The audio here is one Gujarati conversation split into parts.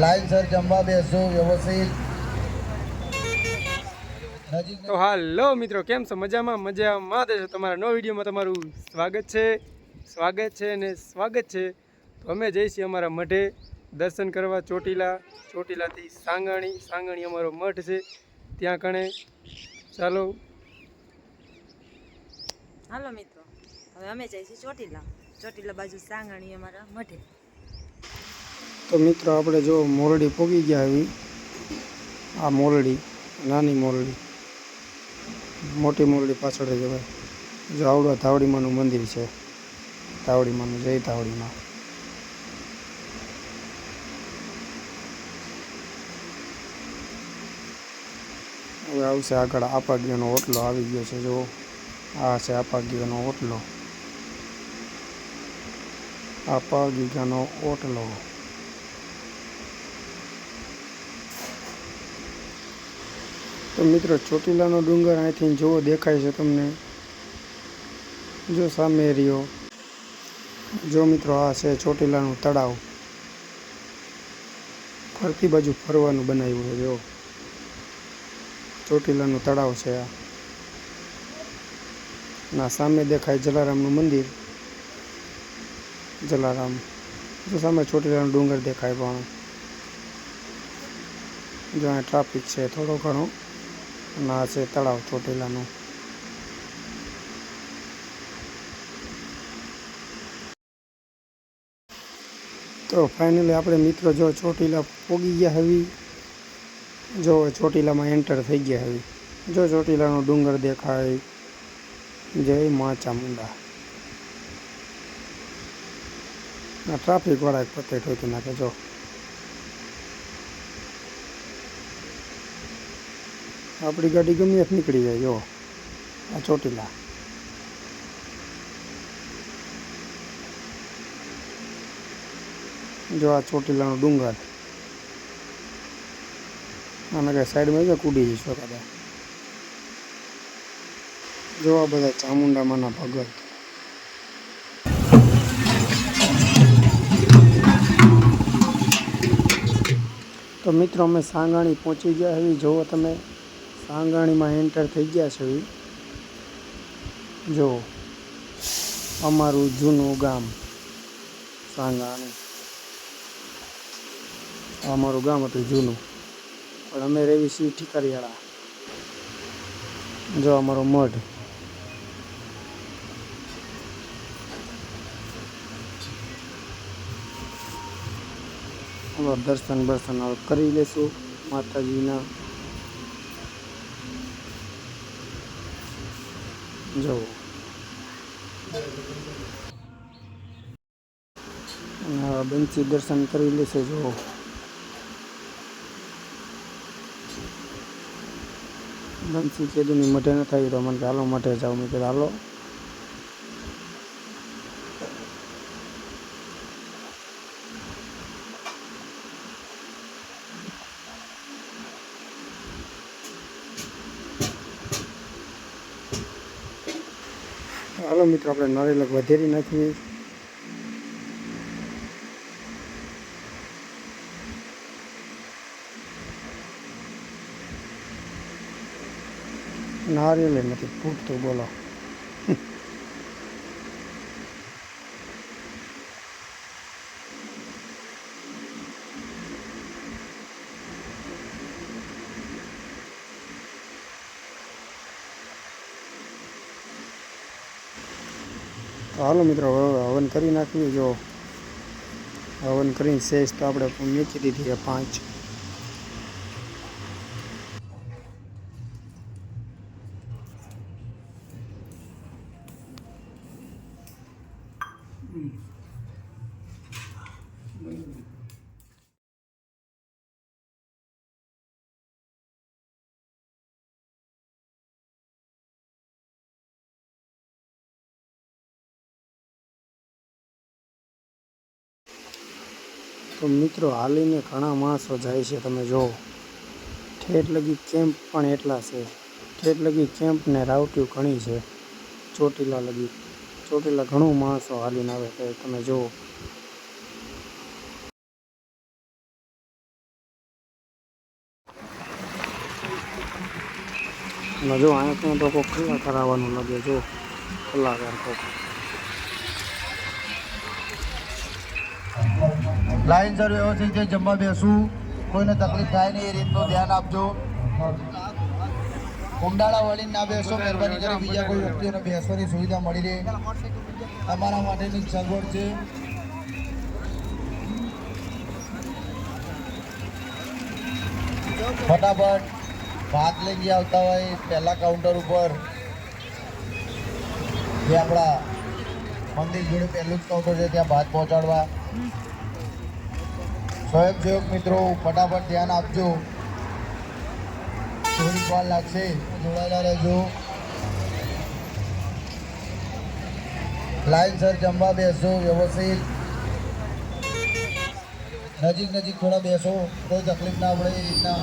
લાઈન સર જમવા બેસો વ્યવસ્થિત. તો હાલો મિત્રો, કેમ છો? મજામાં દેશો. તમારા નવા વિડીયોમાં તમારું સ્વાગત છે અને સ્વાગત છે. તો અમે જઈશું અમારા મઠે દર્શન કરવા. ચોટીલાથી સાંગાણી અમારો મઠ છે, ત્યાં કણે. ચાલો હાલો મિત્રો, હવે અમે જઈશું ચોટીલા બાજુ સાંગાણી અમારા મઠે. તો મિત્રો, આપણે જો મોરડી પોગી ગયા આવી. આ મોરડી, નાની મોરડી, મોટી મોરડી પાછળ જવાય. જો આવડો ધાવડીમાનું મંદિર છે. ધાવડીમાનું, જય ધાવડીમાં. હવે આવશે આગળ આપાગીઓનો ઓટલો આવી ગયો છે. જો આ છે આપાગીઓનો ઓટલો. આપાગીગાનો ઓટલો. તો મિત્રો, ચોટીલાનો ડુંગર અહીંથી જોવો દેખાય છે તમને. જો સામે રહ્યો. જો મિત્રો, આ છે ચોટીલાનું તળાવ. ફરતી બાજુ ફરવાનું બનાવ્યું છે. જો ચોટીલાનું તળાવ છે આ. ના સામે દેખાય જલારામનું મંદિર. જલારામ. જો સામે ચોટીલાનો ડુંગર દેખાય. પણ જો અહીં ટ્રાફિક છે થોડો ઘણો. અને આ છે તળાવ ચોટીલાનું. તો ફાઇનલી આપણે મિત્રો જો ચોટીલા પોગી ગયા હવે. જો ચોટીલામાં એન્ટર થઈ ગયા હવે. જો ચોટીલાનો ડુંગર દેખાય. જય મા ચામુંડા. ટ્રાફિક વાળા પતે ઠોકી નાખે. જો આપણી ગાડી ગમે ત્યાં નીકળી જાય. જો આ ચોટીલા. જો આ ચોટીલાનો ડુંગર. આને કઈ સાઈડમાં જ કૂદી જઈશું કદાચ. જો આ બધા ચામુંડામાંના ભગત. તો મિત્રો, અમે સાંગાણી પહોંચી ગયા હવે. જુઓ તમે, સાંગાણીમાં એન્ટર થઈ ગયા છે હવે. જો અમારું જૂનું ગામ સાંગાણી. અમારું ગામ હતું જૂનું, પણ અમે રહેવી છીએ ઠીકરિયાળા. જો અમારો મઠ. દર્શન હવે કરી લેશું માતાજીના. જો બંસી દર્શન કરી લેશે. જો બંસી કેદુની મઢે ન થાય તો મને હાલો મઢે જાઓ. મેં કીધું હાલો. હાલો મિત્રો, આપણે નારિયેળ વધેરી નાખીએ. નારિયેળ નથી ફૂટતું. બોલો. હાલો મિત્રો, હવે હવન કરી નાખીએ. જો હવન કરીને શેષ તો આપણે મૂકી દીધી 5. તો મિત્રો, હાલીને ઘણા માણસો જાય છે. તમે જુઓ, ઠેઠ લગી કેમ્પ પણ એટલા છે. ઠેઠ લગી કેમ્પ ને રાવટીઓ ઘણી છે. ચોટીલા ઘણું માણસો હાલીને આવે છે. તમે જુઓ. અને જો અહીંયા તો કોઈ કલાકાર આવવાનું લાગે જો કલાકાર કોક લાઈનસર વ્યવસ્થિત છે જમવા બેસવું, કોઈને તકલીફ થાય નહીં એ રીતનું ધ્યાન આપજો. કુંડાળા વળીને ના બેસો, મહેરબાની કરી બીજા કોઈ વ્યક્તિઓને બેસવાની સુવિધા મળી રહે તમારા માટેની સગવડ છે. ફટાફટ ભાત લઈને જે આવતા હોય પહેલા કાઉન્ટર ઉપર, જે આપણા મંદિર જોડે પહેલું જ કાઉન્ટર છે ત્યાં ભાત પહોંચાડવા. સ્વયંસેવક મિત્રો ફટાફટ ધ્યાન આપજો, થોડીક વાર લાગશે, જોડાયેલા રહેજો. લાઈનસર જમવા બેસો વ્યવસ્થિત, નજીક નજીક થોડા બેસો, કોઈ તકલીફ ના પડે એ રીતના.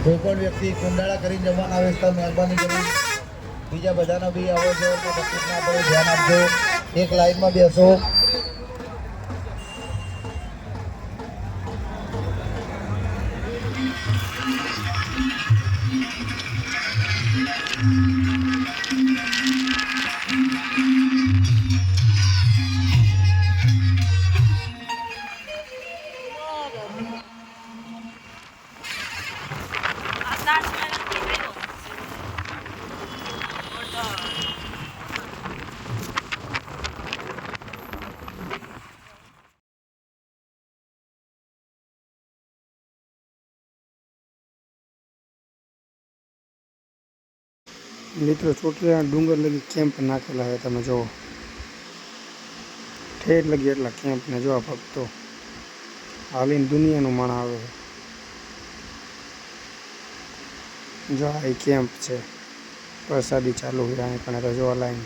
કોઈ પણ વ્યક્તિ કુંડાળા કરીને જવાના આવે તો મહેરબાની કરી બીજા બધાના બી અવર જવરમાં તકલીફ ના પડે ધ્યાન આપજો. એક લાઈનમાં બેસો. મિત્રો ચોટીલા ડુંગર લગી કેમ્પ નાખેલા છે, તમે જુઓ ઠેર લગી એટલા કેમ્પને જોવા ભક્તો હાલીને દુનિયાનું માણ આવે છે. જો આ કેમ્પ છે, પ્રસાદી ચાલુ હોય અહીં કણે તો જોવા લાઈન